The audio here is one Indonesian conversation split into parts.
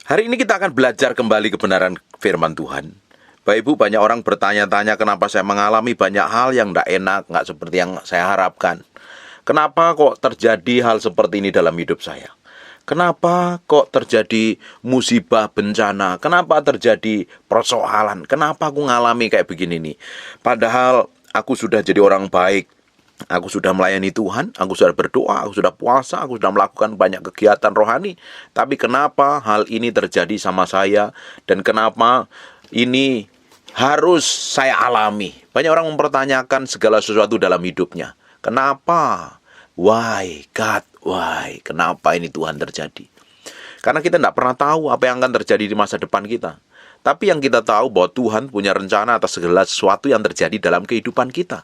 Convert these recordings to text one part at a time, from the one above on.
Hari ini kita akan belajar kembali kebenaran firman Tuhan. Bapak Ibu, banyak orang bertanya-tanya kenapa saya mengalami banyak hal yang tidak enak, nggak seperti yang saya harapkan. Kenapa kok terjadi hal seperti ini dalam hidup saya? Kenapa kok terjadi musibah, bencana? Kenapa terjadi persoalan? Kenapa aku ngalami kayak begini nih? Padahal aku sudah jadi orang baik. Aku sudah melayani Tuhan, aku sudah berdoa, aku sudah puasa, aku sudah melakukan banyak kegiatan rohani. Tapi kenapa hal ini terjadi sama saya? Dan kenapa ini harus saya alami? Banyak orang mempertanyakan segala sesuatu dalam hidupnya. Kenapa? Why God? Why? Kenapa ini Tuhan terjadi? Karena kita tidak pernah tahu apa yang akan terjadi di masa depan kita. Tapi yang kita tahu bahwa Tuhan punya rencana atas segala sesuatu yang terjadi dalam kehidupan kita.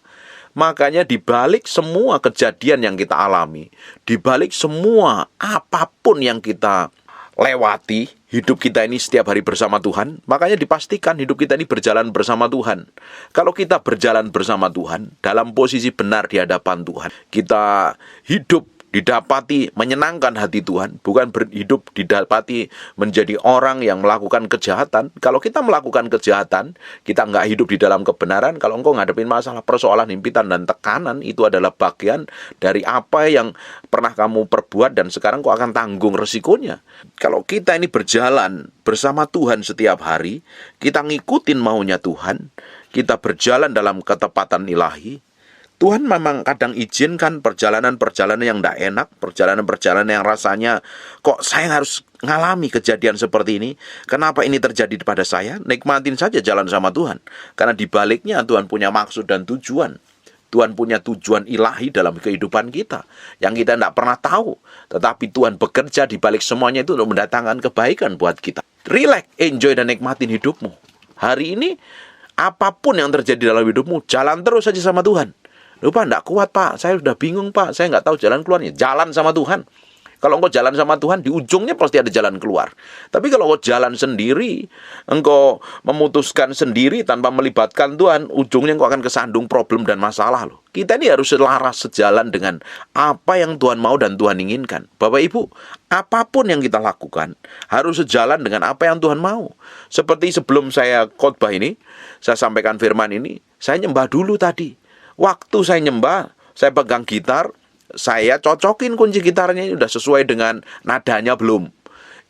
Makanya di balik semua kejadian yang kita alami, di balik semua apapun yang kita lewati, hidup kita ini setiap hari bersama Tuhan, makanya dipastikan hidup kita ini berjalan bersama Tuhan. Kalau kita berjalan bersama Tuhan, dalam posisi benar di hadapan Tuhan, kita hidup didapati menyenangkan hati Tuhan, bukan hidup didapati menjadi orang yang melakukan kejahatan. Kalau kita melakukan kejahatan, kita nggak hidup di dalam kebenaran. Kalau engkau ngadepin masalah, persoalan, himpitan, dan tekanan, itu adalah bagian dari apa yang pernah kamu perbuat dan sekarang kau akan tanggung resikonya. Kalau kita ini berjalan bersama Tuhan setiap hari, kita ngikutin maunya Tuhan, kita berjalan dalam ketepatan ilahi, Tuhan memang kadang izinkan perjalanan-perjalanan yang tidak enak, perjalanan-perjalanan yang rasanya, kok saya harus ngalami kejadian seperti ini? Kenapa ini terjadi pada saya? Nikmatin saja jalan sama Tuhan. Karena di baliknya Tuhan punya maksud dan tujuan. Tuhan punya tujuan ilahi dalam kehidupan kita, yang kita tidak pernah tahu. Tetapi Tuhan bekerja di balik semuanya itu untuk mendatangkan kebaikan buat kita. Relax, enjoy dan nikmatin hidupmu. Hari ini, apapun yang terjadi dalam hidupmu, jalan terus saja sama Tuhan. Lupa, enggak kuat Pak, saya sudah bingung Pak, saya enggak tahu jalan keluarnya. Jalan sama Tuhan. Kalau engkau jalan sama Tuhan, di ujungnya pasti ada jalan keluar. Tapi kalau engkau jalan sendiri, engkau memutuskan sendiri tanpa melibatkan Tuhan, ujungnya engkau akan kesandung problem dan masalah loh. Kita ini harus selaras sejalan dengan apa yang Tuhan mau dan Tuhan inginkan. Bapak Ibu, apapun yang kita lakukan harus sejalan dengan apa yang Tuhan mau. Seperti sebelum saya khotbah ini, saya sampaikan firman ini, saya nyembah dulu tadi. Waktu saya nyembah, saya pegang gitar, saya cocokin kunci gitarnya ini udah sesuai dengan nadanya belum.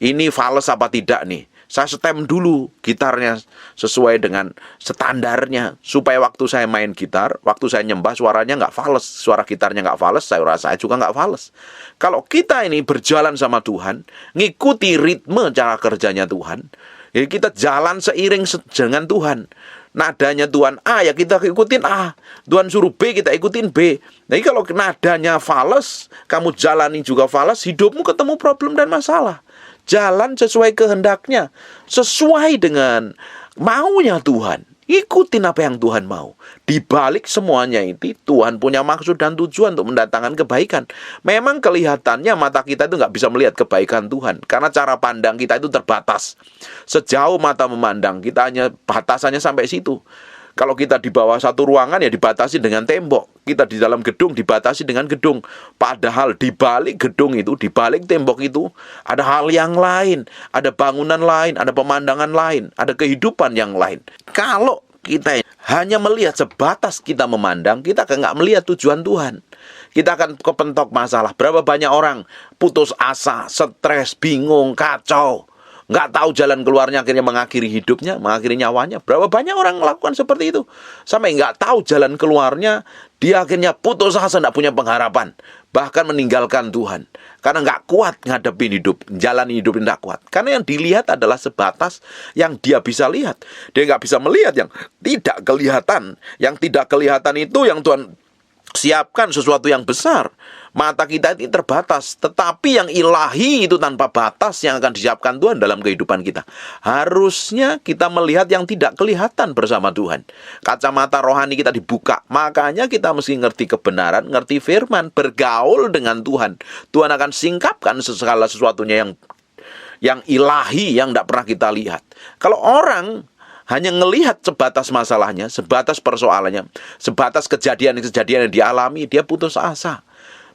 Ini fales apa tidak nih? Saya setem dulu gitarnya sesuai dengan standarnya, supaya waktu saya main gitar, waktu saya nyembah suaranya nggak fales, suara gitarnya nggak fales, saya rasa juga nggak fales. Kalau kita ini berjalan sama Tuhan, ngikuti ritme cara kerjanya Tuhan, ya kita jalan seiring dengan Tuhan. Nadanya Tuhan A, ya kita ikutin A. Tuhan suruh B, kita ikutin B. Jadi kalau nadanya fales, kamu jalani juga fales, hidupmu ketemu problem dan masalah. Jalan sesuai kehendaknya, sesuai dengan maunya Tuhan. Ikutin apa yang Tuhan mau. Di balik semuanya itu, Tuhan punya maksud dan tujuan untuk mendatangkan kebaikan. Memang kelihatannya mata kita itu nggak bisa melihat kebaikan Tuhan, karena cara pandang kita itu terbatas. Sejauh mata memandang, kita hanya batasannya sampai situ. Kalau kita di bawah satu ruangan ya dibatasi dengan tembok. Kita di dalam gedung dibatasi dengan gedung. Padahal di balik gedung itu, di balik tembok itu, ada hal yang lain. Ada bangunan lain, ada pemandangan lain, ada kehidupan yang lain. Kalau kita hanya melihat sebatas kita memandang, kita akan nggak melihat tujuan Tuhan. Kita akan kepentok masalah. Berapa banyak orang putus asa, stres, bingung, kacau, nggak tahu jalan keluarnya, akhirnya mengakhiri hidupnya, mengakhiri nyawanya. Berapa banyak orang melakukan seperti itu. Sampai nggak tahu jalan keluarnya, dia akhirnya putus asa, nggak punya pengharapan. Bahkan meninggalkan Tuhan. Karena nggak kuat ngadepin hidup, jalani hidup nggak kuat. Karena yang dilihat adalah sebatas yang dia bisa lihat. Dia nggak bisa melihat yang tidak kelihatan. Yang tidak kelihatan itu yang Tuhan siapkan sesuatu yang besar. Mata kita ini terbatas, tetapi yang ilahi itu tanpa batas yang akan disiapkan Tuhan dalam kehidupan kita. Harusnya kita melihat yang tidak kelihatan bersama Tuhan. Kacamata rohani kita dibuka. Makanya kita mesti ngerti kebenaran, ngerti firman, bergaul dengan Tuhan. Tuhan akan singkapkan segala sesuatunya yang ilahi, yang tidak pernah kita lihat. Kalau orang hanya ngelihat sebatas masalahnya, sebatas persoalannya, sebatas kejadian yang dialami, dia putus asa.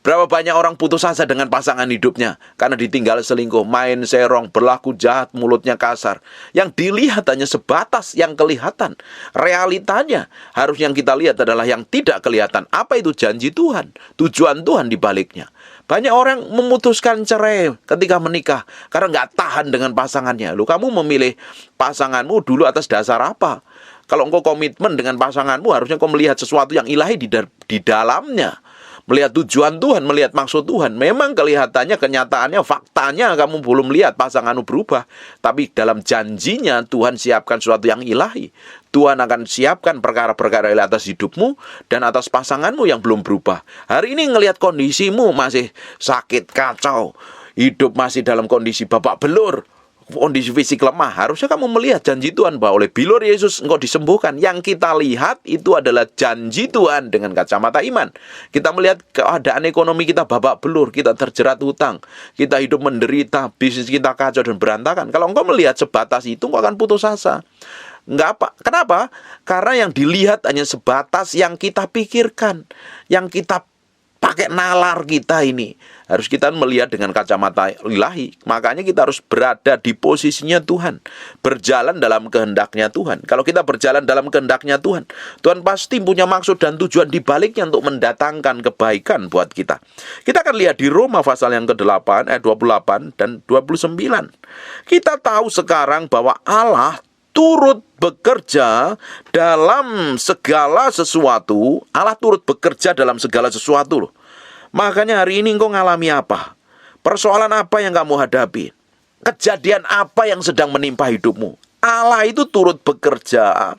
Berapa banyak orang putus asa dengan pasangan hidupnya karena ditinggal selingkuh, main serong, berlaku jahat, mulutnya kasar. Yang dilihat hanya sebatas yang kelihatan. Realitanya harus yang kita lihat adalah yang tidak kelihatan. Apa itu janji Tuhan? Tujuan Tuhan di baliknya. Banyak orang memutuskan cerai ketika menikah karena nggak tahan dengan pasangannya. Loh, kamu memilih pasanganmu dulu atas dasar apa? Kalau engkau komitmen dengan pasanganmu, harusnya kau melihat sesuatu yang ilahi di dalamnya. Melihat tujuan Tuhan, melihat maksud Tuhan. Memang kelihatannya, kenyataannya, faktanya kamu belum lihat pasanganmu berubah. Tapi dalam janjinya Tuhan siapkan sesuatu yang ilahi. Tuhan akan siapkan perkara-perkara ilahi atas hidupmu dan atas pasanganmu yang belum berubah. Hari ini ngelihat kondisimu masih sakit, kacau. Hidup masih dalam kondisi babak belur. Kondisi fisik lemah, harusnya kamu melihat janji Tuhan bahwa oleh bilur Yesus engkau disembuhkan. Yang kita lihat itu adalah janji Tuhan dengan kacamata iman. Kita melihat keadaan ekonomi kita babak belur, kita terjerat hutang, kita hidup menderita, bisnis kita kacau dan berantakan. Kalau engkau melihat sebatas itu, engkau akan putus asa. Enggak apa. Kenapa? Karena yang dilihat hanya sebatas yang kita pikirkan, yang kita pakai nalar kita ini. Harus kita melihat dengan kacamata ilahi. Makanya kita harus berada di posisinya Tuhan. Berjalan dalam kehendaknya Tuhan. Kalau kita berjalan dalam kehendaknya Tuhan, Tuhan pasti punya maksud dan tujuan di baliknya untuk mendatangkan kebaikan buat kita. Kita akan lihat di Roma pasal yang ke-8, ayat 28 dan 29. Kita tahu sekarang bahwa Allah turut bekerja dalam segala sesuatu. Allah turut bekerja dalam segala sesuatu loh. Makanya hari ini engkau ngalami apa? Persoalan apa yang kamu hadapi? Kejadian apa yang sedang menimpa hidupmu? Allah itu turut bekerja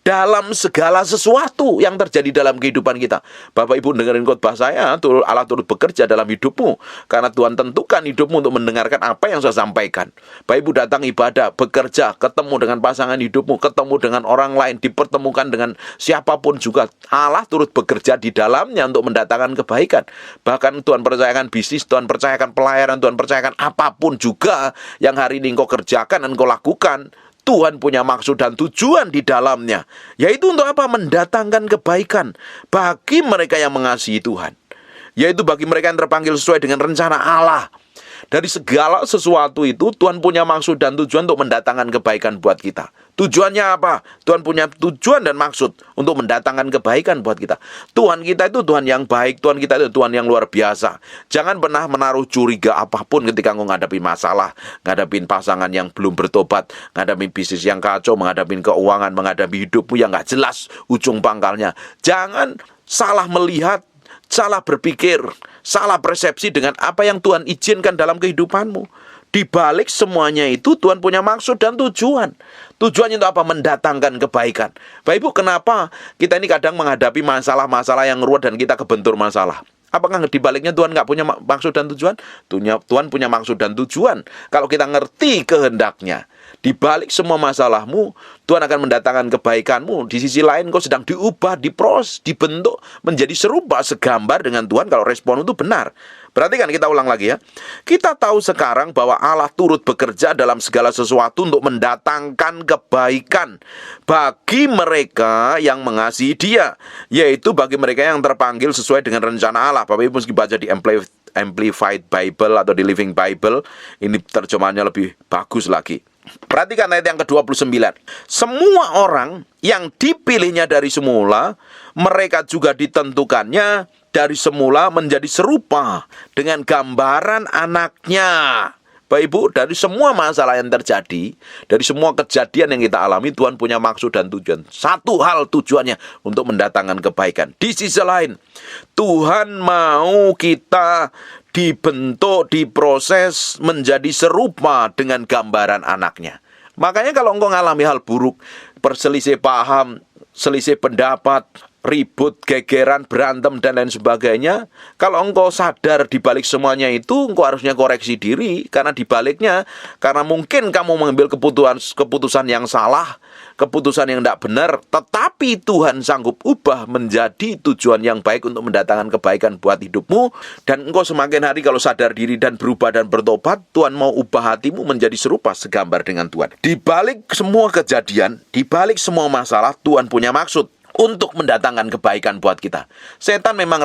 dalam segala sesuatu yang terjadi dalam kehidupan kita. Bapak Ibu dengerin khotbah saya, Allah turut bekerja dalam hidupmu. Karena Tuhan tentukan hidupmu untuk mendengarkan apa yang saya sampaikan. Bapak Ibu datang ibadah, bekerja, ketemu dengan pasangan hidupmu, ketemu dengan orang lain, dipertemukan dengan siapapun juga. Allah turut bekerja di dalamnya untuk mendatangkan kebaikan. Bahkan Tuhan percayakan bisnis, Tuhan percayakan pelayanan, Tuhan percayakan apapun juga yang hari ini engkau kerjakan dan engkau lakukan. Tuhan punya maksud dan tujuan di dalamnya. Yaitu untuk apa? Mendatangkan kebaikan bagi mereka yang mengasihi Tuhan. Yaitu bagi mereka yang terpanggil sesuai dengan rencana Allah. Dari segala sesuatu itu Tuhan punya maksud dan tujuan untuk mendatangkan kebaikan buat kita. Tujuannya apa? Tuhan punya tujuan dan maksud untuk mendatangkan kebaikan buat kita. Tuhan kita itu Tuhan yang baik, Tuhan kita itu Tuhan yang luar biasa. Jangan pernah menaruh curiga apapun ketika engkau menghadapi masalah, menghadapi pasangan yang belum bertobat, menghadapi bisnis yang kacau, menghadapi keuangan, menghadapi hidupmu yang gak jelas ujung pangkalnya. Jangan salah melihat, salah berpikir, salah persepsi dengan apa yang Tuhan izinkan dalam kehidupanmu. Di balik semuanya itu Tuhan punya maksud dan tujuan. Tujuannya untuk apa? Mendatangkan kebaikan. Bapak Ibu, kenapa kita ini kadang menghadapi masalah-masalah yang ruwet dan kita kebentur masalah? Apakah di baliknya Tuhan nggak punya maksud dan tujuan? Tuhan punya maksud dan tujuan. Kalau kita ngerti kehendaknya, di balik semua masalahmu, Tuhan akan mendatangkan kebaikanmu. Di sisi lain, kau sedang diubah, diproses, dibentuk menjadi serupa, segambar dengan Tuhan kalau respon itu benar. Perhatikan, kita ulang lagi ya. Kita tahu sekarang bahwa Allah turut bekerja dalam segala sesuatu untuk mendatangkan kebaikan bagi mereka yang mengasihi Dia, yaitu bagi mereka yang terpanggil sesuai dengan rencana Allah. Bapak Ibu mesti baca di Amplified Bible atau di Living Bible. Ini terjemahannya lebih bagus lagi. Perhatikan ayat yang ke-29. Semua orang yang dipilihnya dari semula, mereka juga ditentukannya dari semula menjadi serupa dengan gambaran anaknya. Bapak Ibu, dari semua masalah yang terjadi, dari semua kejadian yang kita alami, Tuhan punya maksud dan tujuan. Satu hal tujuannya untuk mendatangkan kebaikan. Di sisi lain, Tuhan mau kita dibentuk, diproses menjadi serupa dengan gambaran anaknya. Makanya kalau engkau ngalami hal buruk, perselisih paham, selisih pendapat, ribut, gegeran, berantem, dan lain sebagainya, kalau engkau sadar di balik semuanya itu, engkau harusnya koreksi diri, karena di baliknya, karena mungkin kamu mengambil keputusan yang salah, keputusan yang tidak benar, tetapi Tuhan sanggup ubah menjadi tujuan yang baik untuk mendatangkan kebaikan buat hidupmu, dan engkau semakin hari kalau sadar diri dan berubah dan bertobat, Tuhan mau ubah hatimu menjadi serupa segambar dengan Tuhan. Di balik semua kejadian, di balik semua masalah, Tuhan punya maksud. untuk mendatangkan kebaikan buat kita. Setan memang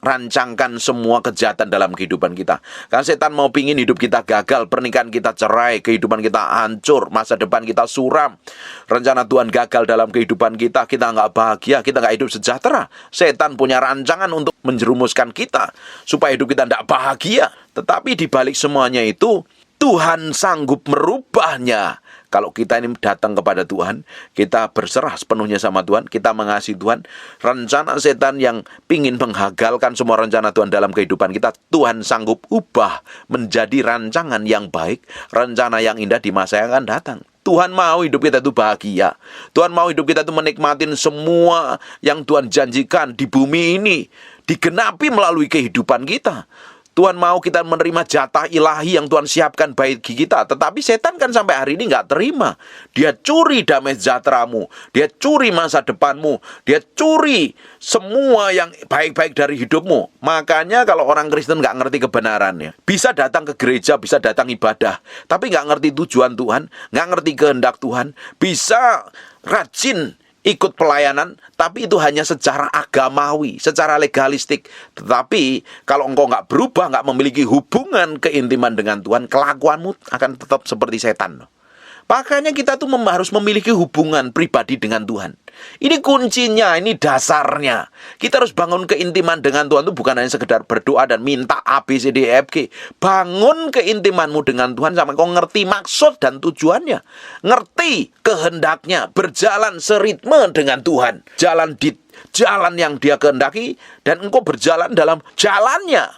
rancangkan semua kejahatan dalam kehidupan kita. Karena setan mau pingin hidup kita gagal, pernikahan kita cerai, kehidupan kita hancur, masa depan kita suram. Rencana Tuhan gagal dalam kehidupan kita nggak bahagia, kita nggak hidup sejahtera. Setan punya rancangan untuk menjerumuskan kita supaya hidup kita nggak bahagia. Tetapi di balik semuanya itu, Tuhan sanggup merubahnya. Kalau kita ini datang kepada Tuhan, kita berserah sepenuhnya sama Tuhan, kita mengasihi Tuhan, rencana setan yang pingin menggagalkan semua rencana Tuhan dalam kehidupan kita, Tuhan sanggup ubah menjadi rancangan yang baik, rencana yang indah di masa yang akan datang. Tuhan mau hidup kita itu bahagia. Tuhan mau hidup kita itu menikmatin semua yang Tuhan janjikan di bumi ini, digenapi melalui kehidupan kita. Tuhan mau kita menerima jatah ilahi yang Tuhan siapkan bagi kita. Tetapi setan kan sampai hari ini nggak terima. Dia curi damai sejahteramu. Dia curi masa depanmu. Dia curi semua yang baik-baik dari hidupmu. Makanya kalau orang Kristen nggak ngerti kebenarannya, bisa datang ke gereja, bisa datang ibadah, tapi nggak ngerti tujuan Tuhan, nggak ngerti kehendak Tuhan, bisa rajin ikut pelayanan, tapi itu hanya secara agamawi, secara legalistik. Tetapi kalau engkau nggak berubah, nggak memiliki hubungan keintiman dengan Tuhan, kelakuanmu akan tetap seperti setan. Makanya kita tuh harus memiliki hubungan pribadi dengan Tuhan. Ini kuncinya, ini dasarnya. Kita harus bangun keintiman dengan Tuhan itu bukan hanya sekedar berdoa dan minta A, B, C, D, E, F, G. Bangun keintimanmu dengan Tuhan sampai kau ngerti maksud dan tujuannya. Ngerti kehendaknya, berjalan seritme dengan Tuhan. Jalan di jalan yang Dia kehendaki dan engkau berjalan dalam jalannya.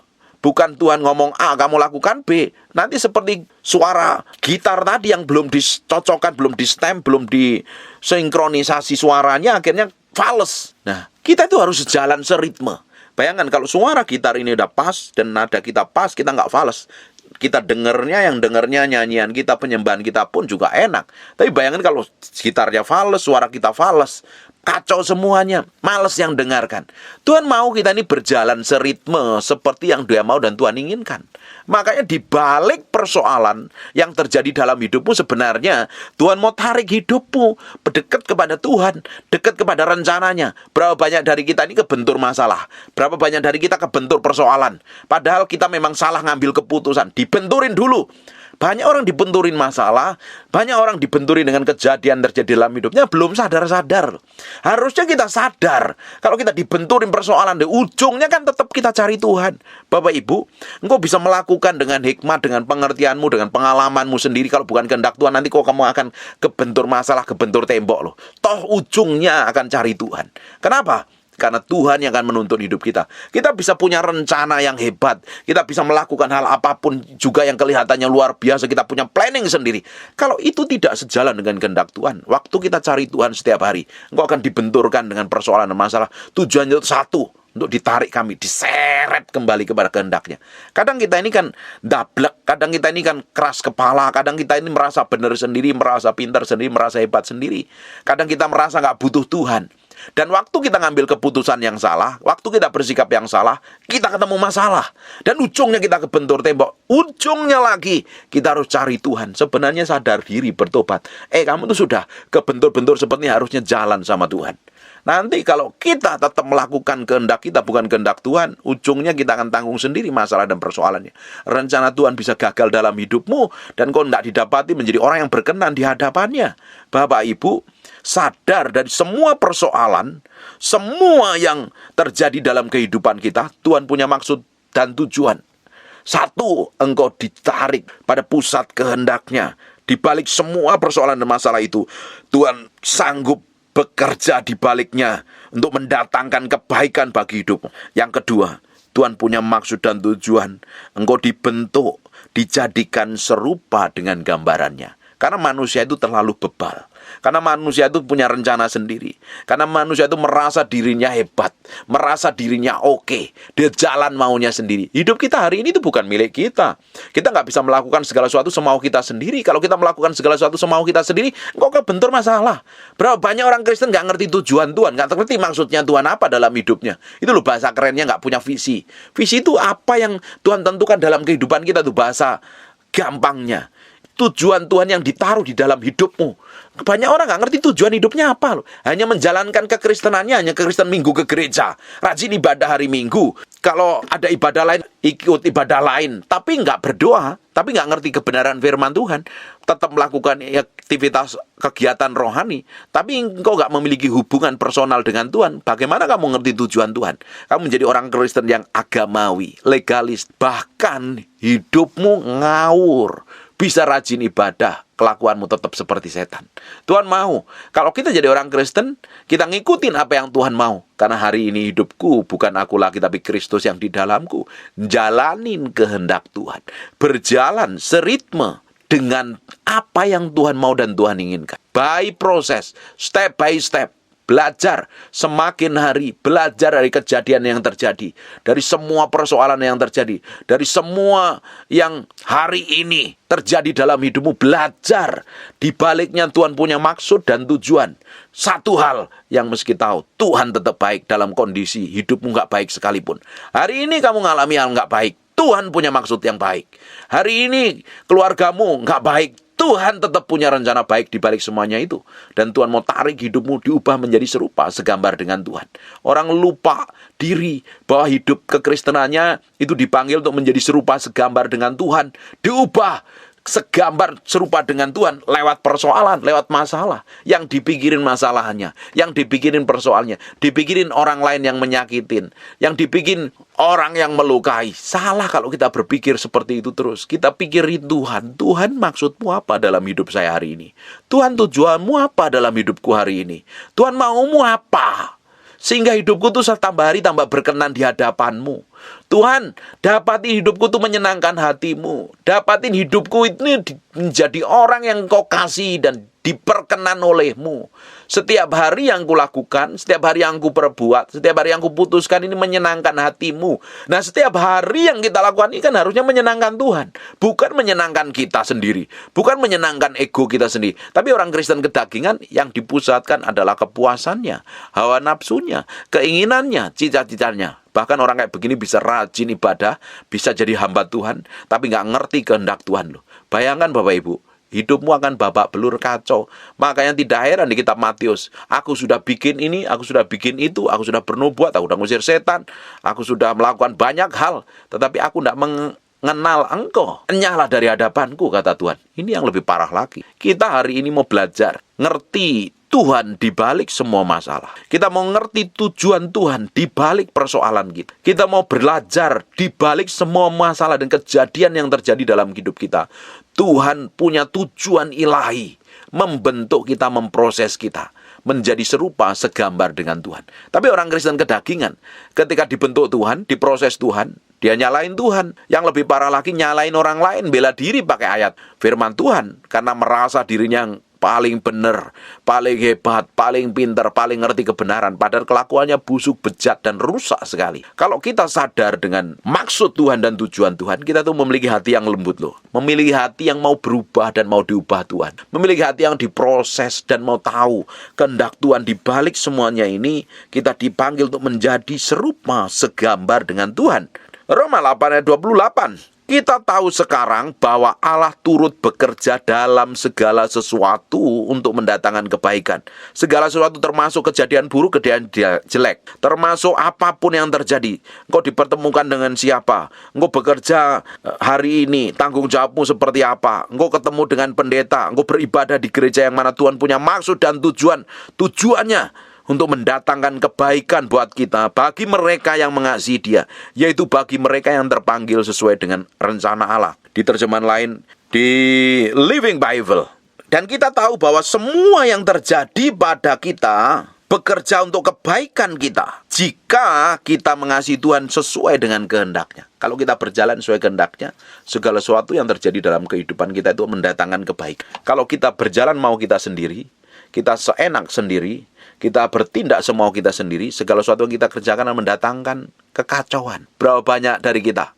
Bukan Tuhan ngomong A, kamu lakukan B. Nanti seperti suara gitar tadi yang belum dicocokkan, belum di-stem, belum disinkronisasi suaranya, akhirnya fales. Nah, kita itu harus jalan seritme. Bayangkan kalau suara gitar ini udah pas dan nada kita pas, kita nggak fales. Kita dengernya, yang dengernya nyanyian kita, penyembahan kita pun juga enak. Tapi bayangkan kalau gitarnya fales, suara kita fales, kacau semuanya, males yang dengarkan. Tuhan mau kita ini berjalan seritme seperti yang Dia mau dan Tuhan inginkan. Makanya di balik persoalan yang terjadi dalam hidupmu, sebenarnya Tuhan mau tarik hidupmu dekat kepada Tuhan, dekat kepada rencananya. Berapa banyak dari kita ini kebentur masalah, berapa banyak dari kita kebentur persoalan, padahal kita memang salah ngambil keputusan. Dibenturin dulu. Banyak orang dibenturin masalah, banyak orang dibenturin dengan kejadian terjadi dalam hidupnya, belum sadar-sadar. Harusnya kita sadar, kalau kita dibenturin persoalan, di ujungnya kan tetap kita cari Tuhan. Bapak Ibu, engkau bisa melakukan dengan hikmat, dengan pengertianmu, dengan pengalamanmu sendiri. Kalau bukan kehendak Tuhan, nanti kamu akan kebentur masalah, kebentur tembok loh. Toh ujungnya akan cari Tuhan. Kenapa? Karena Tuhan yang akan menuntun hidup kita. Kita bisa punya rencana yang hebat. Kita bisa melakukan hal apapun juga yang kelihatannya luar biasa. Kita punya planning sendiri. Kalau itu tidak sejalan dengan kehendak Tuhan, waktu kita cari Tuhan setiap hari, engkau akan dibenturkan dengan persoalan dan masalah. Tujuannya itu satu, untuk ditarik kami, diseret kembali kepada kehendaknya. Kadang kita ini kan dablek, kadang kita ini kan keras kepala, kadang kita ini merasa benar sendiri, merasa pintar sendiri, merasa hebat sendiri. Kadang kita merasa nggak butuh Tuhan. Dan waktu kita ngambil keputusan yang salah, waktu kita bersikap yang salah, kita ketemu masalah. Dan ujungnya kita kebentur tembok. Ujungnya lagi, kita harus cari Tuhan. Sebenarnya sadar diri, bertobat. Kamu tuh sudah kebentur-bentur seperti harusnya jalan sama Tuhan. Nanti kalau kita tetap melakukan kehendak kita, bukan kehendak Tuhan, ujungnya kita akan tanggung sendiri masalah dan persoalannya. Rencana Tuhan bisa gagal dalam hidupmu, dan kau tidak didapati menjadi orang yang berkenan di hadapannya. Bapak Ibu, sadar dari semua persoalan, semua yang terjadi dalam kehidupan kita, Tuhan punya maksud dan tujuan. Satu, engkau ditarik pada pusat kehendaknya. Di balik semua persoalan dan masalah itu, Tuhan sanggup bekerja di baliknya untuk mendatangkan kebaikan bagi hidupmu. Yang kedua, Tuhan punya maksud dan tujuan. Engkau dibentuk, dijadikan serupa dengan gambarannya. Karena manusia itu terlalu bebal. Karena manusia itu punya rencana sendiri. Karena manusia itu merasa dirinya hebat, merasa dirinya oke. Dia jalan maunya sendiri. Hidup kita hari ini itu bukan milik kita. Kita nggak bisa melakukan segala sesuatu semau kita sendiri. Kalau kita melakukan segala sesuatu semau kita sendiri, kok kebentur masalah. Berapa banyak orang Kristen nggak ngerti tujuan Tuhan, nggak ngerti maksudnya Tuhan apa dalam hidupnya. Itu loh bahasa kerennya, nggak punya visi. Visi itu apa yang Tuhan tentukan dalam kehidupan kita, tuh bahasa gampangnya. tujuan Tuhan yang ditaruh di dalam hidupmu. Banyak orang nggak ngerti tujuan hidupnya apa loh. Hanya menjalankan kekristenannya, hanya kekristen minggu ke gereja, rajin ibadah hari Minggu. Kalau ada ibadah lain, ikut ibadah lain. Tapi nggak berdoa, tapi nggak ngerti kebenaran firman Tuhan. Tetap melakukan aktivitas kegiatan rohani, tapi engkau nggak memiliki hubungan personal dengan Tuhan. Bagaimana kamu ngerti tujuan Tuhan? Kamu menjadi orang Kristen yang agamawi, legalis, bahkan hidupmu ngawur. Bisa rajin ibadah, kelakuanmu tetap seperti setan. Tuhan mau, kalau kita jadi orang Kristen, kita ngikutin apa yang Tuhan mau. Karena hari ini hidupku bukan aku lagi, tapi Kristus yang di dalamku. Jalanin kehendak Tuhan. Berjalan seritme dengan apa yang Tuhan mau dan Tuhan inginkan. By proses, step by step. Belajar semakin hari, belajar dari kejadian yang terjadi, dari semua persoalan yang terjadi, dari semua yang hari ini terjadi dalam hidupmu. Belajar di baliknya Tuhan punya maksud dan tujuan. Satu hal yang mesti tahu, Tuhan tetap baik dalam kondisi hidupmu nggak baik sekalipun. Hari ini kamu ngalami hal nggak baik, Tuhan punya maksud yang baik. Hari ini keluargamu nggak baik, Tuhan tetap punya rencana baik di balik semuanya itu. Dan Tuhan mau tarik hidupmu diubah menjadi serupa segambar dengan Tuhan. Orang lupa diri bahwa hidup kekristenannya itu dipanggil untuk menjadi serupa segambar dengan Tuhan. Diubah segambar serupa dengan Tuhan lewat persoalan, lewat masalah. Yang dipikirin masalahnya, yang dipikirin persoalannya, dipikirin orang lain yang menyakitin, yang dipikirin orang yang melukai. Salah kalau kita berpikir seperti itu terus. Kita pikirin Tuhan. Tuhan maksudmu apa dalam hidup saya hari ini? Tuhan tujuanmu apa dalam hidupku hari ini? Tuhan maumu apa? Sehingga hidupku tuh tambah hari tambah berkenan di hadapanmu. Tuhan, dapatin hidupku tuh menyenangkan hatimu. Dapatin hidupku ini menjadi orang yang kau kasih dan diperkenan olehmu. Setiap hari yang kulakukan, setiap hari yang ku perbuat, setiap hari yang ku putuskan ini menyenangkan hatimu. Nah, setiap hari yang kita lakukan ini kan harusnya menyenangkan Tuhan. Bukan menyenangkan kita sendiri. Bukan menyenangkan ego kita sendiri. Tapi orang Kristen kedagingan yang dipusatkan adalah kepuasannya, hawa nafsunya, keinginannya, cita-citanya. Bahkan orang kayak begini bisa rajin ibadah, bisa jadi hamba Tuhan, tapi nggak ngerti kehendak Tuhan loh. Bayangkan Bapak Ibu, hidupmu akan babak belur kacau. Makanya tidak heran di kitab Matius, aku sudah bikin ini, aku sudah bikin itu, aku sudah bernubuat, aku sudah ngusir setan, aku sudah melakukan banyak hal, tetapi aku tidak mengenal engkau. Enyahlah dari hadapanku, kata Tuhan. Ini yang lebih parah lagi. Kita hari ini mau belajar, ngerti Tuhan di balik semua masalah. Kita mau ngerti tujuan Tuhan di balik persoalan kita. Kita mau belajar di balik semua masalah dan kejadian yang terjadi dalam hidup kita. Tuhan punya tujuan ilahi, membentuk kita, memproses kita menjadi serupa segambar dengan Tuhan. Tapi orang Kristen kedagingan, ketika dibentuk Tuhan, diproses Tuhan, dia nyalain Tuhan. Yang lebih parah lagi, nyalain orang lain, bela diri pakai ayat firman Tuhan, karena merasa dirinya yang paling benar, paling hebat, paling pintar, paling ngerti kebenaran. Padahal kelakuannya busuk, bejat, dan rusak sekali. Kalau kita sadar dengan maksud Tuhan dan tujuan Tuhan, kita tuh memiliki hati yang lembut loh. Memiliki hati yang mau berubah dan mau diubah Tuhan. Memiliki hati yang diproses dan mau tahu kehendak Tuhan di balik semuanya ini. Kita dipanggil untuk menjadi serupa, segambar dengan Tuhan. Roma 8 ayat 28. Kita tahu sekarang bahwa Allah turut bekerja dalam segala sesuatu untuk mendatangkan kebaikan. Segala sesuatu termasuk kejadian buruk, kejadian jelek. Termasuk apapun yang terjadi. Engkau dipertemukan dengan siapa? Engkau bekerja hari ini, tanggung jawabmu seperti apa? Engkau ketemu dengan pendeta, engkau beribadah di gereja yang mana Tuhan punya maksud dan tujuan. Tujuannya untuk mendatangkan kebaikan buat kita, bagi mereka yang mengasihi Dia, yaitu bagi mereka yang terpanggil sesuai dengan rencana Allah. Di terjemahan lain, di Living Bible. Dan kita tahu bahwa semua yang terjadi pada kita bekerja untuk kebaikan kita, jika kita mengasihi Tuhan sesuai dengan kehendaknya. Kalau kita berjalan sesuai kehendaknya, segala sesuatu yang terjadi dalam kehidupan kita itu mendatangkan kebaikan. Kalau kita berjalan mau kita sendiri, kita seenak sendiri, kita bertindak semau kita sendiri, segala sesuatu yang kita kerjakan mendatangkan kekacauan. Berapa banyak dari kita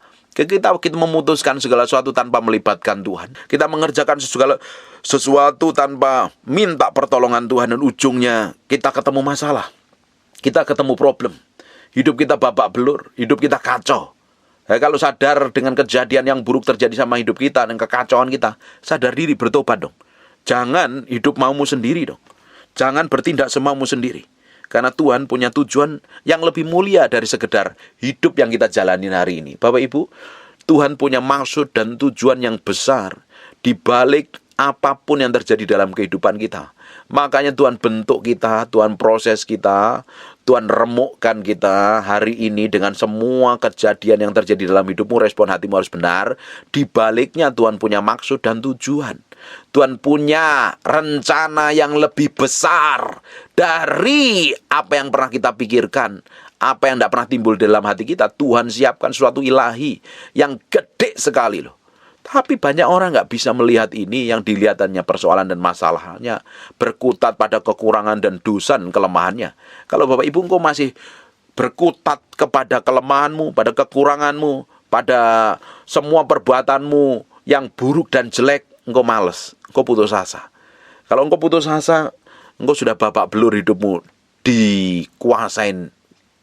memutuskan segala sesuatu tanpa melibatkan Tuhan. Kita mengerjakan segala sesuatu tanpa minta pertolongan Tuhan, dan ujungnya kita ketemu masalah. Kita ketemu problem. Hidup kita babak belur, hidup kita kacau. Kalau sadar dengan kejadian yang buruk terjadi sama hidup kita dan kekacauan kita, sadar diri, bertobat dong. Jangan hidup maumu sendiri dong. Jangan bertindak semaumu sendiri. Karena Tuhan punya tujuan yang lebih mulia dari sekedar hidup yang kita jalanin hari ini. Bapak Ibu, Tuhan punya maksud dan tujuan yang besar di balik apapun yang terjadi dalam kehidupan kita. Makanya Tuhan bentuk kita, Tuhan proses kita, Tuhan remukkan kita hari ini dengan semua kejadian yang terjadi dalam hidupmu. Respon hatimu harus benar. Di baliknya Tuhan punya maksud dan tujuan. Tuhan punya rencana yang lebih besar dari apa yang pernah kita pikirkan, apa yang tidak pernah timbul dalam hati kita. Tuhan siapkan sesuatu ilahi yang gede sekali loh. Tapi banyak orang nggak bisa melihat ini, yang dilihatannya persoalan dan masalahnya berkutat pada kekurangan dan dosa dan kelemahannya. Kalau Bapak Ibu engkau masih berkutat kepada kelemahanmu, pada kekuranganmu, pada semua perbuatanmu yang buruk dan jelek, engkau males, engkau putus asa. Kalau engkau putus asa, engkau sudah babak belur hidupmu dikuasain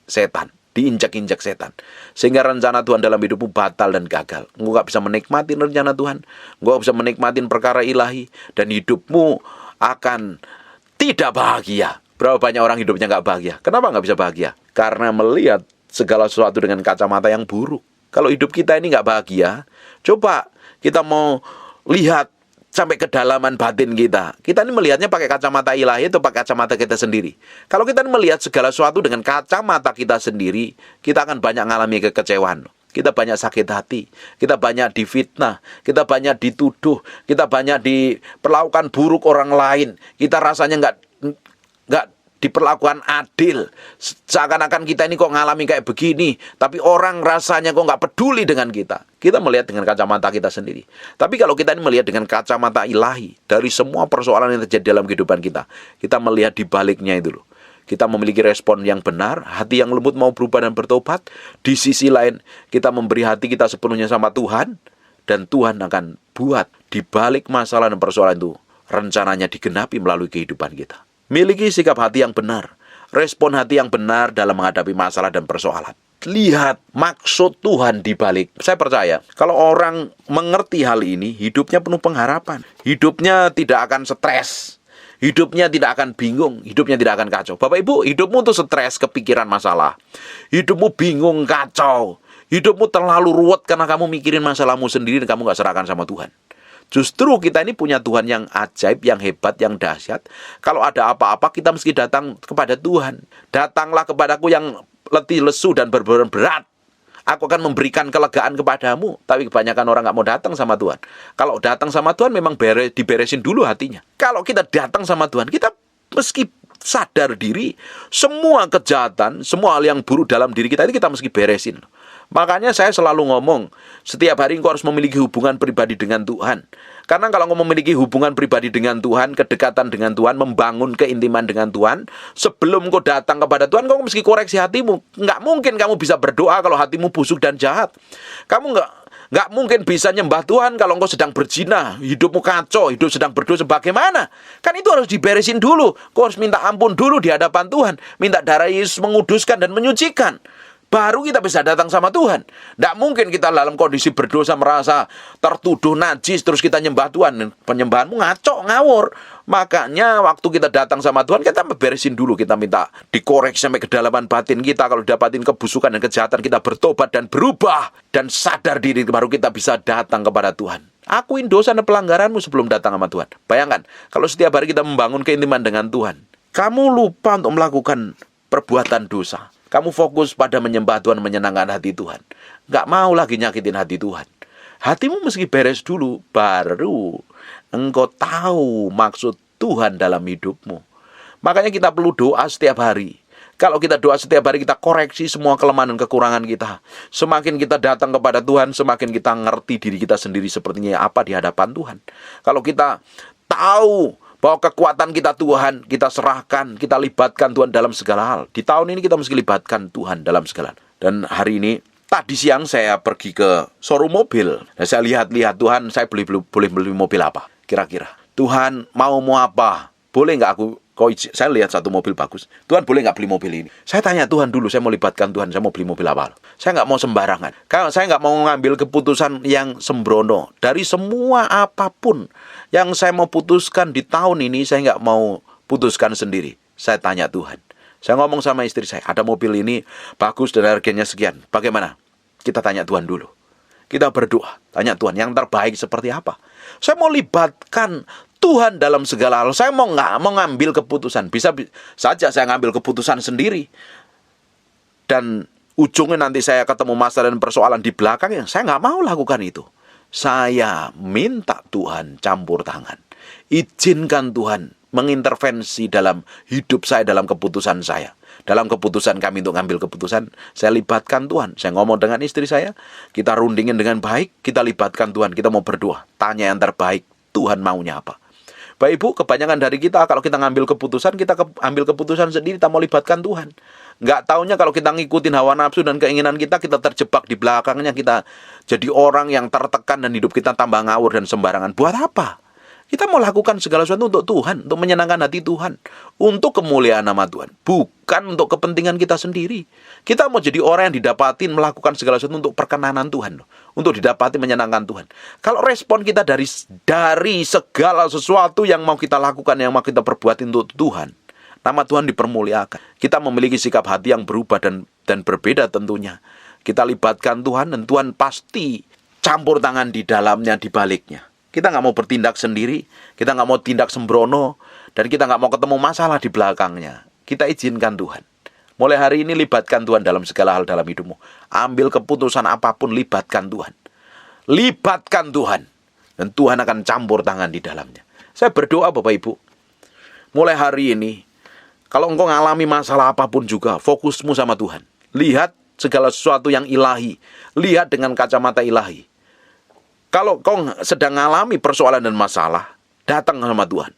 setan, diinjak-injak setan. Sehingga rencana Tuhan dalam hidupmu batal dan gagal. Engkau gak bisa menikmati rencana Tuhan, engkau gak bisa menikmati perkara ilahi, dan hidupmu akan tidak bahagia. Berapa banyak orang hidupnya gak bahagia? Kenapa gak bisa bahagia? Karena melihat segala sesuatu dengan kacamata yang buruk. Kalau hidup kita ini gak bahagia, coba kita mau lihat sampai kedalaman batin kita. Kita ini melihatnya pakai kacamata ilahi atau pakai kacamata kita sendiri. Kalau kita ini melihat segala sesuatu dengan kacamata kita sendiri, kita akan banyak mengalami kekecewaan. Kita banyak sakit hati, kita banyak difitnah, kita banyak dituduh, kita banyak diperlakukan buruk orang lain. Kita rasanya nggak diperlakukan adil. Seakan-akan kita ini kok ngalami kayak begini, tapi orang rasanya kok nggak peduli dengan kita. Kita melihat dengan kacamata kita sendiri. Tapi kalau kita ini melihat dengan kacamata ilahi, dari semua persoalan yang terjadi dalam kehidupan kita, kita melihat di baliknya itu loh. Kita memiliki respon yang benar, hati yang lembut mau berubah dan bertobat. Di sisi lain, kita memberi hati kita sepenuhnya sama Tuhan, dan Tuhan akan buat di balik masalah dan persoalan itu, rencananya digenapi melalui kehidupan kita. Miliki sikap hati yang benar, respon hati yang benar dalam menghadapi masalah dan persoalan. Lihat maksud Tuhan di balik. Saya percaya, kalau orang mengerti hal ini, hidupnya penuh pengharapan. Hidupnya tidak akan stres. Hidupnya tidak akan bingung. Hidupnya tidak akan kacau. Bapak Ibu, hidupmu tuh stres, kepikiran masalah. Hidupmu bingung, kacau. Hidupmu terlalu ruwet karena kamu mikirin masalahmu sendiri dan kamu gak serahkan sama Tuhan. Justru kita ini punya Tuhan yang ajaib, yang hebat, yang dahsyat. Kalau ada apa-apa, kita mesti datang kepada Tuhan. Datanglah kepadaku yang letih, lesu, dan berbeban berat. Aku akan memberikan kelegaan kepadamu. Tapi kebanyakan orang gak mau datang sama Tuhan. Kalau datang sama Tuhan, memang diberesin dulu hatinya. Kalau kita datang sama Tuhan, kita meski sadar diri, semua kejahatan, semua hal yang buruk dalam diri kita ini kita mesti beresin. Makanya saya selalu ngomong, setiap hari engkau harus memiliki hubungan pribadi dengan Tuhan. Karena kalau engkau memiliki hubungan pribadi dengan Tuhan, kedekatan dengan Tuhan, membangun keintiman dengan Tuhan, sebelum engkau datang kepada Tuhan, engkau mesti koreksi hatimu. Nggak mungkin kamu bisa berdoa kalau hatimu busuk dan jahat. Kamu nggak mungkin bisa nyembah Tuhan kalau engkau sedang berzina, hidupmu kacau, hidup sedang berdosa. Bagaimana? Kan itu harus diberesin dulu. Engkau harus minta ampun dulu di hadapan Tuhan. Minta darah Yesus menguduskan dan menyucikan. Baru kita bisa datang sama Tuhan. Tidak mungkin kita dalam kondisi berdosa merasa tertuduh najis terus kita nyembah Tuhan. Penyembahanmu ngaco, ngawur. Makanya waktu kita datang sama Tuhan, kita beresin dulu. Kita minta dikoreksi sampai kedalaman batin kita. Kalau dapatin kebusukan dan kejahatan, kita bertobat dan berubah. Dan sadar diri, baru kita bisa datang kepada Tuhan. Akuin dosa dan pelanggaranmu sebelum datang sama Tuhan. Bayangkan, kalau setiap hari kita membangun keintiman dengan Tuhan, kamu lupa untuk melakukan perbuatan dosa. Kamu fokus pada menyembah Tuhan, menyenangkan hati Tuhan. Nggak mau lagi nyakitin hati Tuhan. Hatimu mesti beres dulu, baru engkau tahu maksud Tuhan dalam hidupmu. Makanya kita perlu doa setiap hari. Kalau kita doa setiap hari, kita koreksi semua kelemahan dan kekurangan kita. Semakin kita datang kepada Tuhan, semakin kita ngerti diri kita sendiri sepertinya apa di hadapan Tuhan. Kalau kita tahu bahwa kekuatan kita Tuhan, kita serahkan, kita libatkan Tuhan dalam segala hal. Di tahun ini kita mesti libatkan Tuhan dalam segala hal. Dan hari ini, tadi siang saya pergi ke showroom mobil. Dan saya lihat-lihat, Tuhan, saya boleh beli mobil apa? Kira-kira. Tuhan mau apa? Boleh nggak aku Saya lihat satu mobil bagus, Tuhan boleh nggak beli mobil ini? Saya tanya Tuhan dulu, saya mau libatkan Tuhan, saya mau beli mobil apa? Saya nggak mau sembarangan. Saya nggak mau ngambil keputusan yang sembrono. Dari semua apapun yang saya mau putuskan di tahun ini, saya nggak mau putuskan sendiri. Saya tanya Tuhan. Saya ngomong sama istri saya, ada mobil ini bagus dan harganya sekian. Bagaimana? Kita tanya Tuhan dulu. Kita berdoa, tanya Tuhan yang terbaik seperti apa. Saya mau libatkan Tuhan dalam segala hal. Saya mau ngambil keputusan. Bisa saja saya ngambil keputusan sendiri. Dan ujungnya nanti saya ketemu masalah dan persoalan di belakangnya. Saya nggak mau lakukan itu. Saya minta Tuhan campur tangan. Izinkan Tuhan mengintervensi dalam hidup saya, dalam keputusan saya. Dalam keputusan kami untuk ngambil keputusan, saya libatkan Tuhan. Saya ngomong dengan istri saya, kita rundingin dengan baik, kita libatkan Tuhan. Kita mau berdoa, tanya yang terbaik, Tuhan maunya apa. Bapak Ibu, kebanyakan dari kita, kalau kita ngambil keputusan, kita ambil keputusan sendiri, kita mau libatkan Tuhan. Nggak taunya kalau kita ngikutin hawa nafsu dan keinginan kita terjebak di belakangnya, kita jadi orang yang tertekan dan hidup kita tambah ngawur dan sembarangan. Buat apa? Kita mau lakukan segala sesuatu untuk Tuhan, untuk menyenangkan hati Tuhan, untuk kemuliaan nama Tuhan, bukan untuk kepentingan kita sendiri. Kita mau jadi orang yang didapatin melakukan segala sesuatu untuk perkenanan Tuhan, untuk didapati menyenangkan Tuhan. Kalau respon kita dari segala sesuatu yang mau kita lakukan, yang mau kita perbuat untuk Tuhan, nama Tuhan dipermuliakan. Kita memiliki sikap hati yang berubah dan berbeda tentunya. Kita libatkan Tuhan dan Tuhan pasti campur tangan di dalamnya, di baliknya. Kita nggak mau bertindak sendiri, kita nggak mau tindak sembrono, dan kita nggak mau ketemu masalah di belakangnya. Kita izinkan Tuhan. Mulai hari ini libatkan Tuhan dalam segala hal dalam hidupmu. Ambil keputusan apapun, libatkan Tuhan. Libatkan Tuhan. Dan Tuhan akan campur tangan di dalamnya. Saya berdoa Bapak Ibu, mulai hari ini, kalau engkau ngalami masalah apapun juga, fokusmu sama Tuhan. Lihat segala sesuatu yang ilahi. Lihat dengan kacamata ilahi. Kalau kau sedang mengalami persoalan dan masalah, datang sama Tuhan.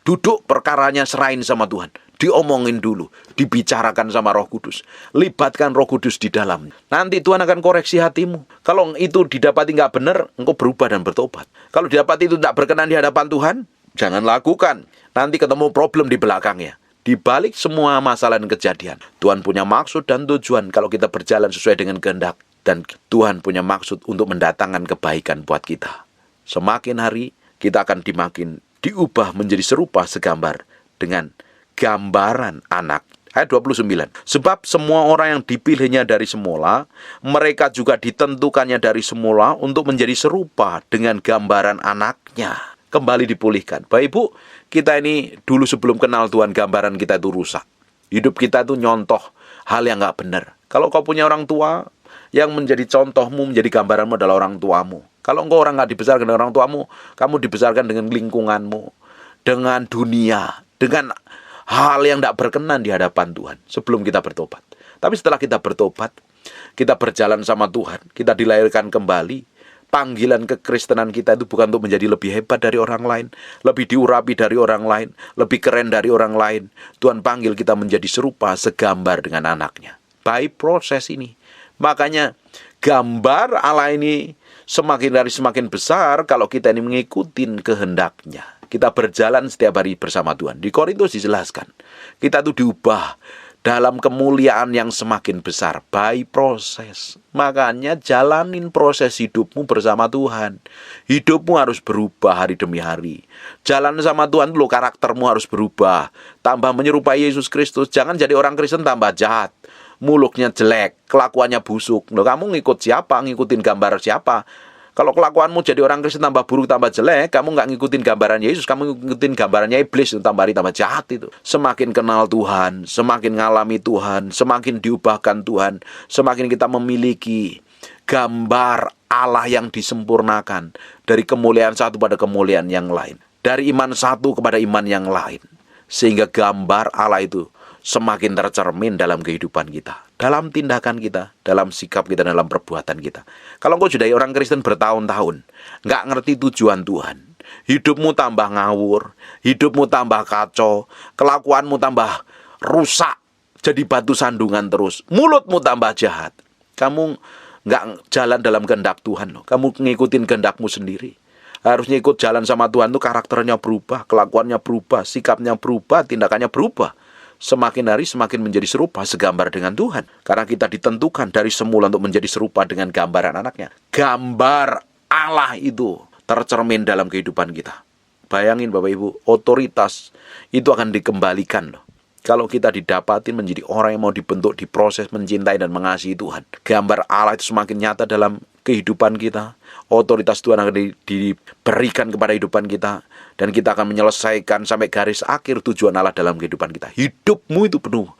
Duduk perkaranya, serahin sama Tuhan. Diomongin dulu, dibicarakan sama Roh Kudus. Libatkan Roh Kudus di dalam. Nanti Tuhan akan koreksi hatimu. Kalau itu didapati nggak benar, engkau berubah dan bertobat. Kalau didapati itu tidak berkenan di hadapan Tuhan, jangan lakukan. Nanti ketemu problem di belakangnya. Di balik semua masalah dan kejadian, Tuhan punya maksud dan tujuan kalau kita berjalan sesuai dengan kehendak. Dan Tuhan punya maksud untuk mendatangkan kebaikan buat kita. Semakin hari, kita akan diubah menjadi serupa segambar dengan gambaran anak. Ayat 29. Sebab semua orang yang dipilihnya dari semula, mereka juga ditentukannya dari semula untuk menjadi serupa dengan gambaran anaknya. Kembali dipulihkan. Bapak Ibu, kita ini dulu sebelum kenal Tuhan, gambaran kita itu rusak. Hidup kita itu nyontoh hal yang gak benar. Kalau kau punya orang tua, yang menjadi contohmu, menjadi gambaranmu adalah orang tuamu. Kalau engkau orang nggak dibesarkan dengan orang tuamu, kamu dibesarkan dengan lingkunganmu, dengan dunia, dengan hal yang tidak berkenan di hadapan Tuhan sebelum kita bertobat. Tapi setelah kita bertobat, kita berjalan sama Tuhan, kita dilahirkan kembali. Panggilan kekristenan kita itu bukan untuk menjadi lebih hebat dari orang lain, lebih diurapi dari orang lain, lebih keren dari orang lain. Tuhan panggil kita menjadi serupa, segambar dengan anaknya. By proses ini. Makanya gambar Allah ini semakin hari semakin besar kalau kita ini mengikuti kehendaknya. Kita berjalan setiap hari bersama Tuhan. Di Korintus dijelaskan, kita itu diubah dalam kemuliaan yang semakin besar by proses. Makanya jalanin proses hidupmu bersama Tuhan. Hidupmu harus berubah hari demi hari. Jalan sama Tuhan dulu, karaktermu harus berubah. Tambah menyerupai Yesus Kristus. Jangan jadi orang Kristen tambah jahat, muluknya jelek, kelakuannya busuk. Loh, kamu ngikut siapa? Ngikutin gambar siapa? Kalau kelakuanmu jadi orang Kristen tambah buruk, tambah jelek, kamu nggak ngikutin gambaran Yesus, kamu ngikutin gambarannya iblis, tambah hari tambah jahat itu. Semakin kenal Tuhan, semakin ngalami Tuhan, semakin diubahkan Tuhan, semakin kita memiliki gambar Allah yang disempurnakan. Dari kemuliaan satu pada kemuliaan yang lain. Dari iman satu kepada iman yang lain. Sehingga gambar Allah itu semakin tercermin dalam kehidupan kita, dalam tindakan kita, dalam sikap kita, dalam perbuatan kita. Kalau engkau sudah orang Kristen bertahun-tahun, nggak ngerti tujuan Tuhan, hidupmu tambah ngawur, hidupmu tambah kacau, kelakuanmu tambah rusak, jadi batu sandungan terus, mulutmu tambah jahat. Kamu nggak jalan dalam kehendak Tuhan, kamu ngikutin kehendakmu sendiri. Harusnya ikut jalan sama Tuhan tuh karakternya berubah, kelakuannya berubah, sikapnya berubah, tindakannya berubah. Semakin hari semakin menjadi serupa segambar dengan Tuhan. Karena kita ditentukan dari semula untuk menjadi serupa dengan gambaran anaknya. Gambar Allah itu tercermin dalam kehidupan kita. Bayangin Bapak Ibu, otoritas itu akan dikembalikan loh. Kalau kita didapatin menjadi orang yang mau dibentuk, diproses, mencintai dan mengasihi Tuhan. Gambar Allah itu semakin nyata dalam kehidupan kita. Otoritas Tuhan akan diberikan kepada kehidupan kita. Dan kita akan menyelesaikan sampai garis akhir tujuan Allah dalam kehidupan kita. Hidupmu itu penuh.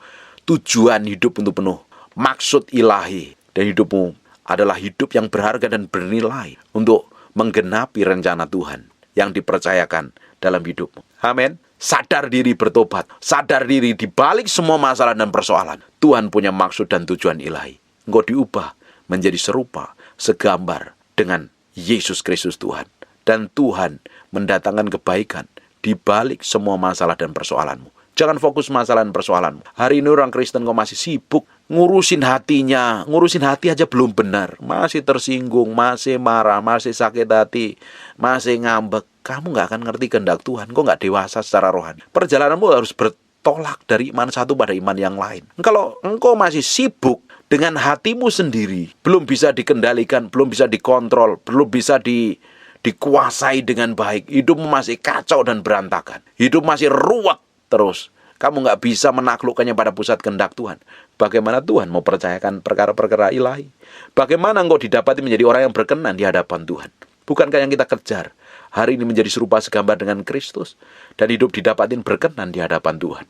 Tujuan hidup untuk penuh. Maksud ilahi. Dan hidupmu adalah hidup yang berharga dan bernilai untuk menggenapi rencana Tuhan yang dipercayakan dalam hidupmu. Amin. Sadar diri bertobat. Sadar diri di balik semua masalah dan persoalan. Tuhan punya maksud dan tujuan ilahi. Engkau diubah menjadi serupa, segambar dengan Yesus Kristus Tuhan. Dan Tuhan mendatangkan kebaikan di balik semua masalah dan persoalanmu. Jangan fokus masalah dan persoalanmu. Hari ini orang Kristen kok masih sibuk ngurusin hatinya. Ngurusin hati aja belum benar. Masih tersinggung, masih marah, masih sakit hati, masih ngambek. Kamu gak akan ngerti kehendak Tuhan. Kok gak dewasa secara rohani. Perjalananmu harus bertolak dari iman satu pada iman yang lain. Kalau engkau masih sibuk dengan hatimu sendiri, belum bisa dikendalikan, belum bisa dikontrol, belum bisa dikuasai dengan baik, hidupmu masih kacau dan berantakan, hidup masih ruwet terus, kamu gak bisa menaklukkannya pada pusat kehendak Tuhan. Bagaimana Tuhan mau percayakan perkara-perkara ilahi? Bagaimana engkau didapati menjadi orang yang berkenan di hadapan Tuhan? Bukankah yang kita kejar hari ini menjadi serupa segambar dengan Kristus, dan hidup didapatin berkenan di hadapan Tuhan?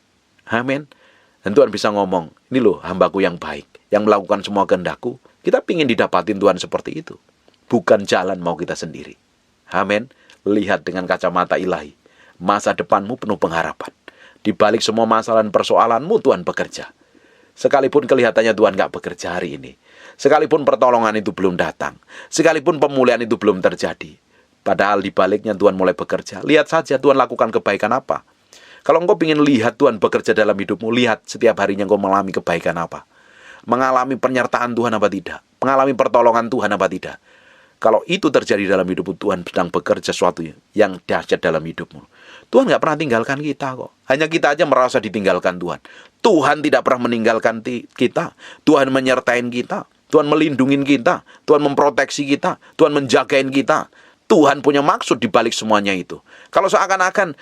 Amin. Dan Tuhan bisa ngomong, ini loh hambaku yang baik, yang melakukan semua kehendakku. Kita pingin didapatin Tuhan seperti itu. Bukan jalan mau kita sendiri. Amin. Lihat dengan kacamata ilahi. Masa depanmu penuh pengharapan. Di balik semua masalah dan persoalanmu Tuhan bekerja. Sekalipun kelihatannya Tuhan gak bekerja hari ini, sekalipun pertolongan itu belum datang, sekalipun pemulihan itu belum terjadi, padahal di baliknya Tuhan mulai bekerja. Lihat saja Tuhan lakukan kebaikan apa. Kalau engkau ingin lihat Tuhan bekerja dalam hidupmu, lihat setiap harinya engkau mengalami kebaikan apa. Mengalami penyertaan Tuhan apa tidak. Mengalami pertolongan Tuhan apa tidak. Kalau itu terjadi dalam hidupmu, Tuhan sedang bekerja sesuatu yang dahsyat dalam hidupmu. Tuhan gak pernah tinggalkan kita kok. Hanya kita aja merasa ditinggalkan Tuhan. Tuhan tidak pernah meninggalkan kita. Tuhan menyertain kita. Tuhan melindungi kita. Tuhan memproteksi kita. Tuhan menjagain kita. Tuhan punya maksud di balik semuanya itu. Kalau seakan-akan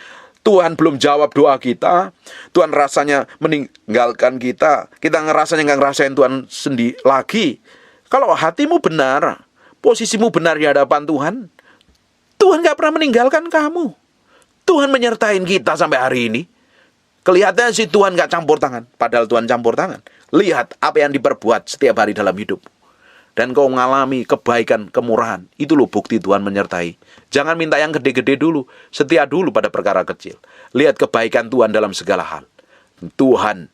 Tuhan belum jawab doa kita, Tuhan rasanya meninggalkan kita, kita ngerasanya gak ngerasain Tuhan sendiri lagi. Kalau hatimu benar, posisimu benar di hadapan Tuhan, Tuhan gak pernah meninggalkan kamu. Tuhan menyertain kita sampai hari ini. Kelihatannya sih Tuhan gak campur tangan, padahal Tuhan campur tangan. Lihat apa yang diperbuat setiap hari dalam hidupmu. Dan kau mengalami kebaikan, kemurahan. Itu loh bukti Tuhan menyertai. Jangan minta yang gede-gede dulu. Setia dulu pada perkara kecil. Lihat kebaikan Tuhan dalam segala hal. Tuhan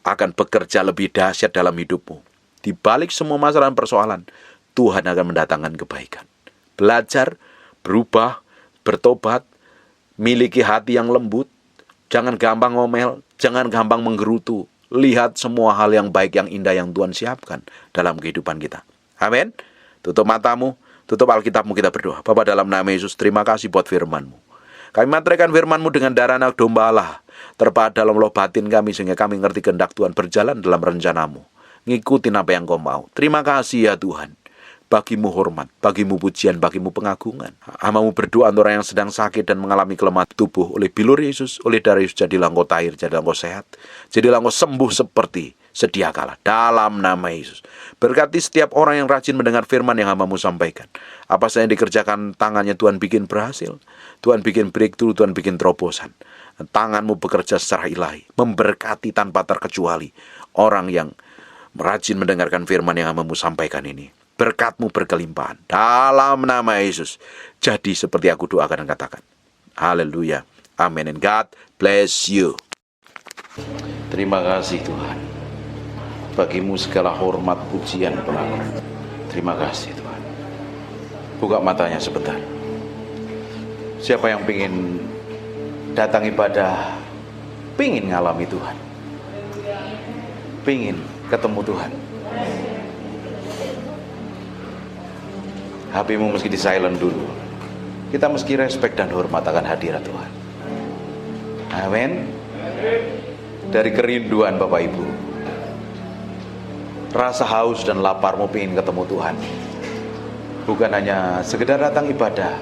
akan bekerja lebih dahsyat dalam hidupmu. Di balik semua masalah dan persoalan, Tuhan akan mendatangkan kebaikan. Belajar, berubah, bertobat, miliki hati yang lembut. Jangan gampang ngomel, jangan gampang menggerutu. Lihat semua hal yang baik, yang indah yang Tuhan siapkan dalam kehidupan kita. Amin. Tutup matamu, tutup Alkitabmu, kita berdoa. Bapa, dalam nama Yesus, terima kasih buat firman-Mu. Kami materaikan firman-Mu dengan darah anak domba Allah, terpahat dalam loh batin kami, sehingga kami ngerti kehendak Tuhan berjalan dalam rencana-Mu. Ngikutin apa yang Kau mau. Terima kasih ya Tuhan. Bagimu hormat, bagimu pujian, bagimu pengagungan. Hamba-Mu berdoa untuk orang yang sedang sakit dan mengalami kelemahan tubuh. Oleh bilur Yesus, oleh darah Yesus, jadilah engkau tahir, jadilah engkau sehat. Jadilah engkau sembuh seperti sedia kala. Dalam nama Yesus. Berkati setiap orang yang rajin mendengar firman yang hamba-Mu sampaikan. Apa saja yang dikerjakan tangannya, Tuhan bikin berhasil. Tuhan bikin breakthrough, Tuhan bikin terobosan. Tangan-Mu bekerja secara ilahi. Memberkati tanpa terkecuali orang yang rajin mendengarkan firman yang hamba-Mu sampaikan ini. Berkat-Mu berkelimpahan. Dalam nama Yesus. Jadi seperti aku doakan dan katakan. Haleluya. Amin. And God bless you. Terima kasih Tuhan. Bagimu segala hormat, pujian, pengakuan. Terima kasih Tuhan. Buka matanya sebentar. Siapa yang pingin datang ibadah, pingin ngalami Tuhan, pingin ketemu Tuhan, HP-mu mesti di silent dulu. kita mesti respect dan hormat akan hadirat Tuhan. Amin. Dari kerinduan Bapak Ibu, rasa haus dan laparmu pengen ketemu Tuhan, bukan hanya sekedar datang ibadah,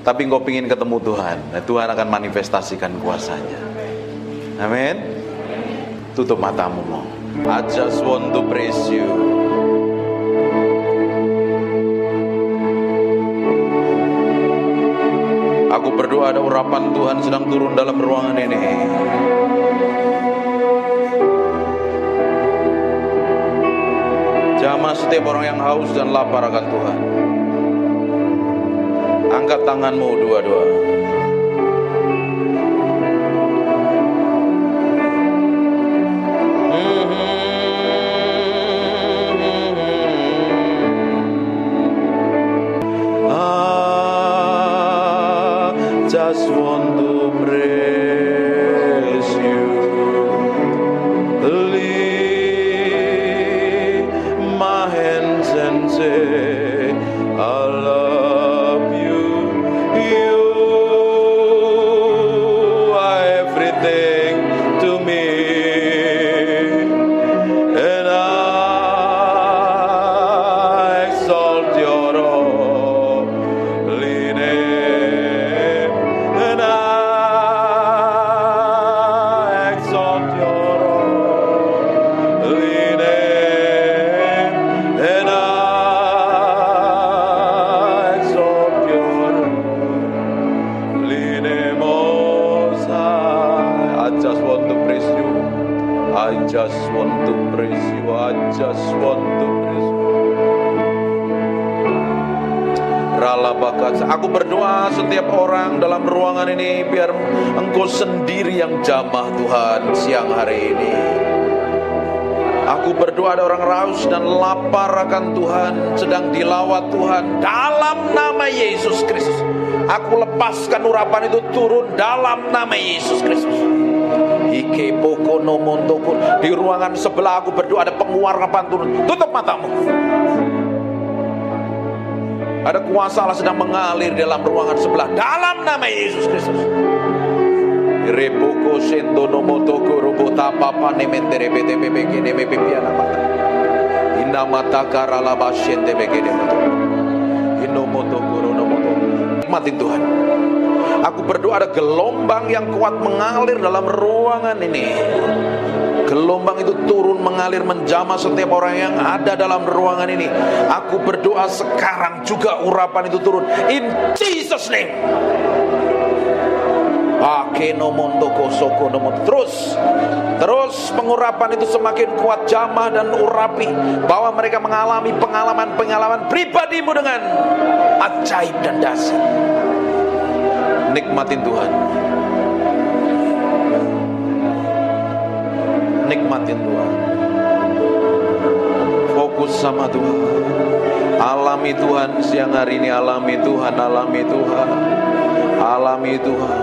tapi engkau pengen ketemu Tuhan. Nah, Tuhan akan manifestasikan kuasanya. Amin. Tutup matamu. I just want to praise you. Aku berdoa ada urapan Tuhan sedang turun dalam ruangan ini. Jamah setiap orang yang haus dan lapar akan Tuhan. Angkat tanganmu dua-dua. Just want to praise you. Lift my hands and say, I love you. You are everything to me, and I exalt your holy name. And I exalt your holy name. And I exalt your holy name, Most High. I just want to praise you. I just want to praise you. I just want to praise you. Aku berdoa setiap orang dalam ruangan ini, biar Engkau sendiri yang jamah Tuhan siang hari ini. Aku berdoa ada orang raus dan lapar akan Tuhan, sedang dilawat Tuhan dalam nama Yesus Kristus. Aku lepaskan urapan itu turun dalam nama Yesus Kristus. Ike poko nomontoko. Di ruangan sebelah aku berdoa ada penguarapan turun. Tutup matamu. Ada kuasa Allah sedang mengalir dalam ruangan sebelah dalam nama Yesus Kristus. Repoko sendo nomotoko robota papa nementere bete bebe neme pipiana mata. Inna mata karala basyente bege nemoto. Inomotoko ronomoto. Nikmatin Tuhan. Aku berdoa ada gelombang yang kuat mengalir dalam ruangan ini. Gelombang itu turun mengalir menjamah setiap orang yang ada dalam ruangan ini. Aku berdoa sekarang juga urapan itu turun in Jesus name. Terus pengurapan itu semakin kuat jamah dan urapi, bahwa mereka mengalami pengalaman pribadimu dengan ajaib dan dahsyat. Nikmatin Tuhan. Nikmatin Tuhan. Fokus sama Tuhan. Alami Tuhan siang hari ini. Alami Tuhan. Alami Tuhan. Alami Tuhan.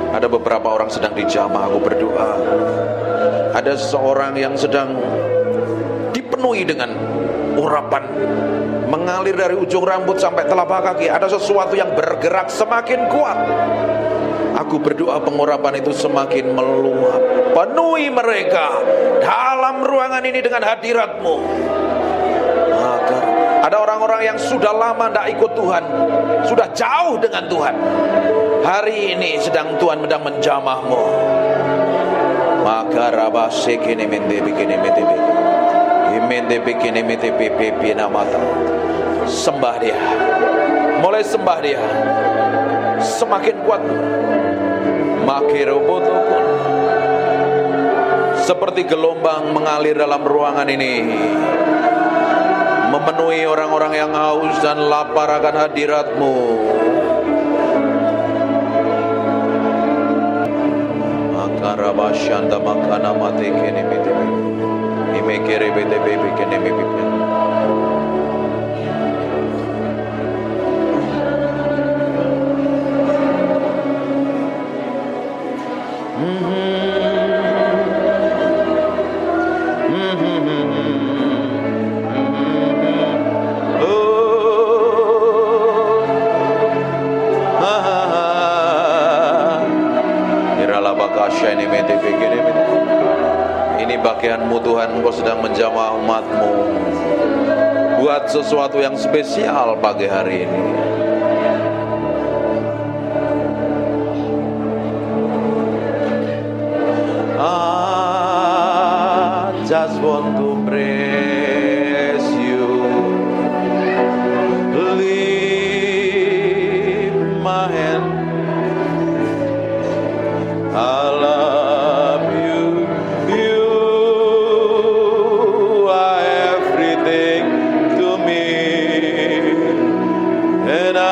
Ada beberapa orang sedang dijamah. Aku berdoa ada seseorang yang sedang dipenuhi dengan urapan mengalir dari ujung rambut sampai telapak kaki. Ada sesuatu yang bergerak semakin kuat. Aku berdoa pengurapan itu semakin meluap. Penuhi mereka dalam ruangan ini dengan hadirat-Mu. Agar ada orang-orang yang sudah lama tidak ikut Tuhan, sudah jauh dengan Tuhan, hari ini sedang Tuhan sedang menjamah-Mu. Maka rabase kene mende bikene mende imende bikene mende pipi namata. Sembah Dia. Mulai sembah Dia. Semakin kuat. Makirobotokon. Seperti gelombang mengalir dalam ruangan ini, memenuhi orang-orang yang haus dan lapar akan hadirat-Mu. Makarabasyanda makana mate kene bete imekere bete bebe kene bebe. Ini bagianmu Tuhan, Engkau sedang menjamah umat-Mu. Buat sesuatu yang spesial pagi hari ini. I just want to praise you. Lift my hand. I love you. You are everything to me. And I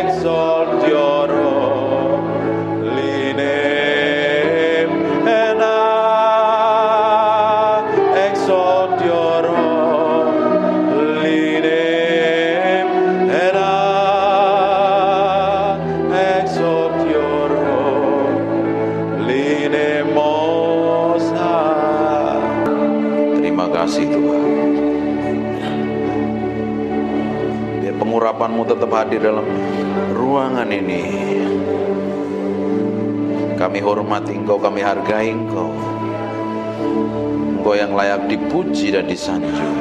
exalt your holy name. And I exalt your holy name. And I exalt your holy name, Most High. Terima kasih Tuhan. Biar pengurapan-Mu tetap hadir dalam ruangan ini. Kami hormati Engkau, kami hargai Engkau. Engkau yang layak dipuji dan disanjung.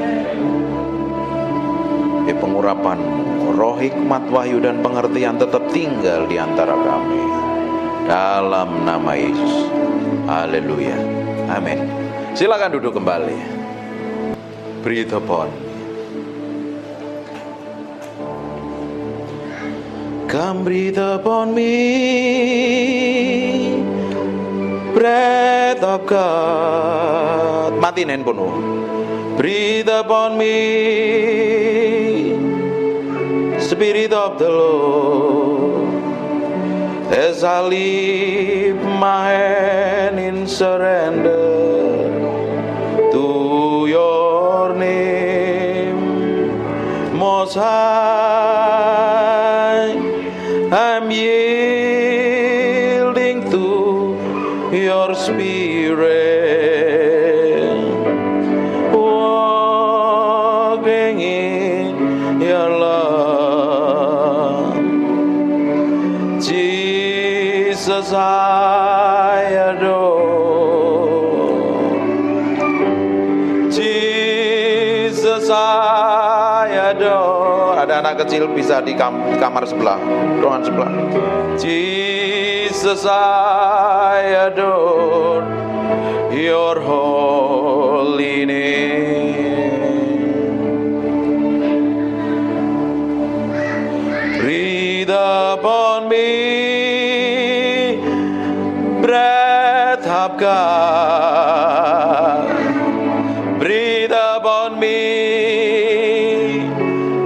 Biar pengurapan-Mu, roh hikmat, wahyu dan pengertian tetap tinggal di antara kami. Dalam nama Yesus. Haleluya. Amin. Silakan duduk kembali. Breathe upon me. Come breathe upon me, breath of God. Matiin handphone. Breathe upon me, Spirit of the Lord. As I lift my hand in surrender to your name, Most High, I'm yielding to your spirit, walking in your love. Jesus, I adore. Jesus, I adore. Ada anak kecil bisa di kamar sebelah, ruangan sebelah. Jesus, I adore your holy name. Breathe upon me, breath of God. Breathe upon me,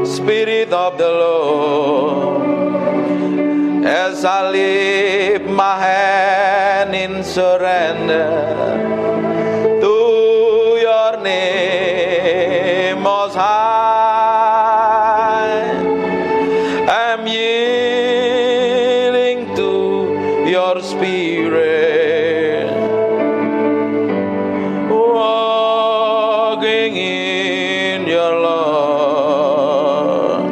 Spirit of the Lord. As I lift my hand in surrender to your name, Most High, I'm yielding to your spirit, walking in your love.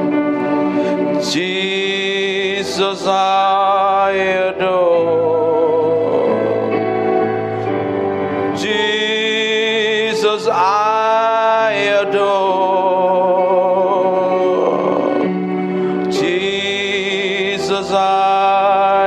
Jesus, I adore. Jesus, I adore. Jesus, I